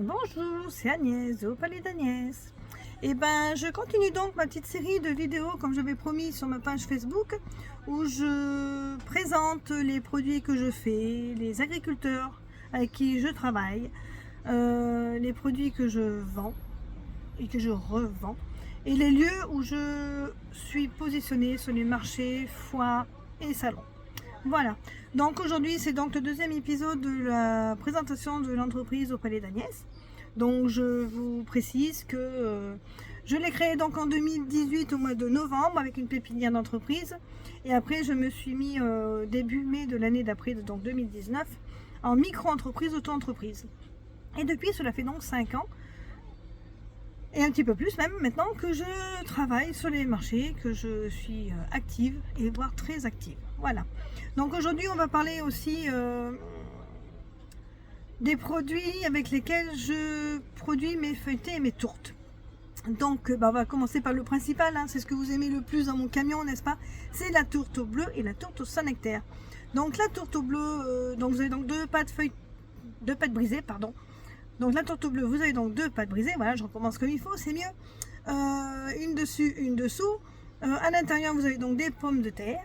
Bonjour, c'est Agnès, au Palais d'Agnès. Et ben, je continue donc ma petite série de vidéos, comme j'avais promis sur ma page Facebook, où je présente les produits que je fais, les agriculteurs avec qui je travaille, les produits que je vends et que je revends, et les lieux où je suis positionnée sur les marchés, foires et salons. Voilà, donc aujourd'hui c'est donc le deuxième épisode de la présentation de l'entreprise au Palais d'Agnès. Donc je vous précise que je l'ai créée donc en 2018 au mois de novembre avec une pépinière d'entreprise. Et après je me suis mis début mai de l'année d'après, donc 2019, en micro-entreprise, auto-entreprise. Et depuis cela fait donc 5 ans, et un petit peu plus même maintenant, que je travaille sur les marchés, que je suis active et voire très active. Voilà. Donc aujourd'hui on va parler aussi des produits avec lesquels je produis mes feuilletés et mes tourtes. Donc on va commencer par le principal, hein, c'est ce que vous aimez le plus dans mon camion, n'est-ce pas? C'est la tourte au bleu et la tourte au Saint-Nectaire. Donc la tourte au bleu, donc vous avez donc deux pâtes brisées, pardon. Donc la tourte au bleu, vous avez donc deux pâtes brisées, voilà, je recommence comme il faut, c'est mieux. Une dessus, une dessous. À l'intérieur, vous avez donc des pommes de terre,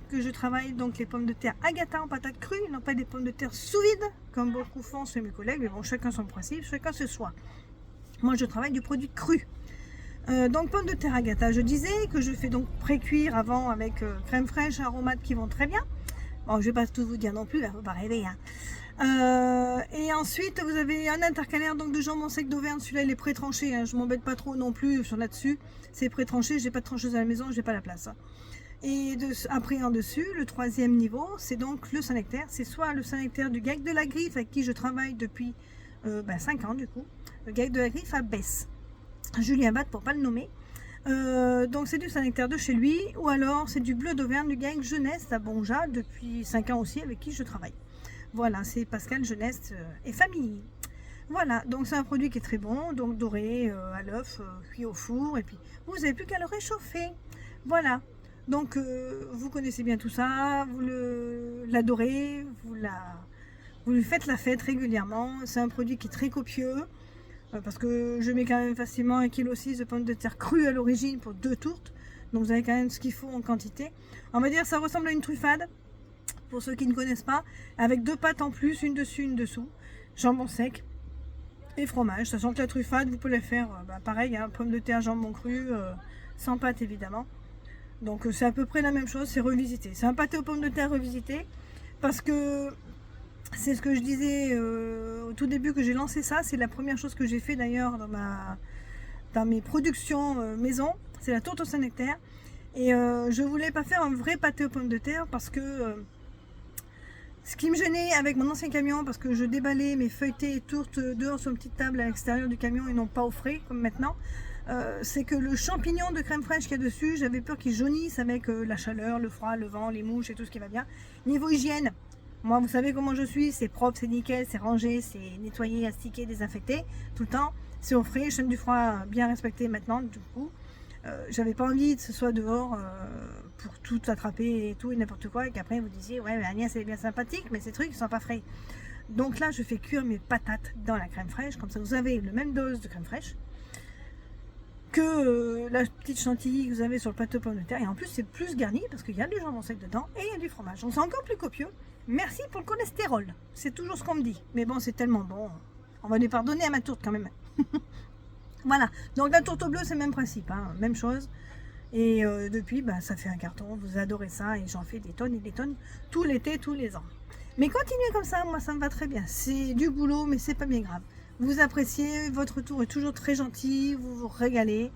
que je travaille donc les pommes de terre Agatha en patates crues, non pas des pommes de terre sous vide, comme beaucoup font chez mes collègues, mais bon, chacun son principe, chacun ce choix. Moi, je travaille du produit cru. Donc pommes de terre Agatha, je disais que je fais donc pré-cuire avant avec crème fraîche, aromates qui vont très bien. Bon, je ne vais pas tout vous dire non plus, il ne faut pas rêver, hein. Et ensuite vous avez un intercalaire donc de jambon sec d'Auvergne, celui-là il est pré-tranché, hein. Je m'embête pas trop non plus sur là-dessus, c'est pré-tranché, j'ai pas de trancheuse à la maison, j'ai pas la place. Et après en dessus, le troisième niveau, c'est donc le Saint-Nectaire, c'est soit le Saint-Nectaire du GAEC de la Griffe avec qui je travaille depuis 5 ans du coup, le GAEC de la Griffe à Besse, Julien Batte pour pas le nommer. Donc c'est du Saint-Nectaire de chez lui, ou alors c'est du bleu d'Auvergne du GAEC Jeunesse à Bonja depuis 5 ans aussi avec qui je travaille. Voilà, c'est Pascal Jeunesse et famille. Voilà, donc c'est un produit qui est très bon, donc doré à l'œuf, cuit au four, et puis vous n'avez plus qu'à le réchauffer. Voilà, donc vous connaissez bien tout ça, vous l'adorez, vous lui faites la fête régulièrement. C'est un produit qui est très copieux, parce que je mets quand même facilement 1,6 kg de pommes de terre crues à l'origine pour 2 tourtes, donc vous avez quand même ce qu'il faut en quantité. On va dire que ça ressemble à une truffade, pour ceux qui ne connaissent pas, avec 2 pâtes en plus, une dessus, une dessous, jambon sec et fromage, sachant que la truffade, vous pouvez la faire pareil, hein, pommes de terre, jambon cru, sans pâte évidemment. Donc c'est à peu près la même chose, c'est revisité. C'est un pâté aux pommes de terre revisité, parce que c'est ce que je disais au tout début que j'ai lancé ça, c'est la première chose que j'ai fait d'ailleurs dans mes productions maison, c'est la tourte au Saint-Nectaire. Et je voulais pas faire un vrai pâté aux pommes de terre parce que ce qui me gênait avec mon ancien camion, parce que je déballais mes feuilletés et tourtes dehors sur une petite table à l'extérieur du camion et non pas au frais comme maintenant, c'est que le champignon de crème fraîche qu'il y a dessus, j'avais peur qu'il jaunisse avec la chaleur, le froid, le vent, les mouches et tout ce qui va bien. Niveau hygiène, moi vous savez comment je suis, c'est propre, c'est nickel, c'est rangé, c'est nettoyé, astiqué, désinfecté tout le temps. C'est au frais, chaîne du froid bien respectée maintenant du coup. J'avais pas envie que ce soit dehors pour tout attraper et tout et n'importe quoi, et qu'après vous disiez ouais mais Agnès elle est bien sympathique mais ces trucs ils sont pas frais. Donc là je fais cuire mes patates dans la crème fraîche, comme ça vous avez le même dose de crème fraîche que la petite chantilly que vous avez sur le pâté aux pommes de terre, et en plus c'est plus garni parce qu'il y a du jambon sec dedans et il y a du fromage, donc c'est encore plus copieux. Merci pour le cholestérol, c'est toujours ce qu'on me dit, mais bon c'est tellement bon, on va lui pardonner à ma tourte quand même. Voilà, donc la tourte au bleu c'est le même principe, hein, même chose. Et depuis, ça fait un carton, vous adorez ça et j'en fais des tonnes et des tonnes tout l'été, tous les ans. Mais continuez comme ça, moi ça me va très bien. C'est du boulot mais c'est pas bien grave. Vous appréciez, votre tour est toujours très gentil, vous vous régalez.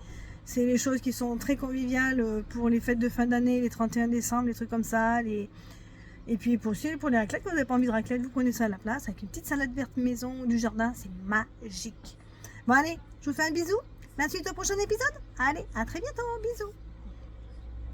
C'est les choses qui sont très conviviales pour les fêtes de fin d'année, les 31 décembre, les trucs comme ça. Et puis pour les raclettes, quand vous n'avez pas envie de raclette, vous prenez ça à la place avec une petite salade verte maison du jardin, c'est magique. Bon allez, je vous fais un bisou. À la suite au prochain épisode. Allez, à très bientôt. Bisous.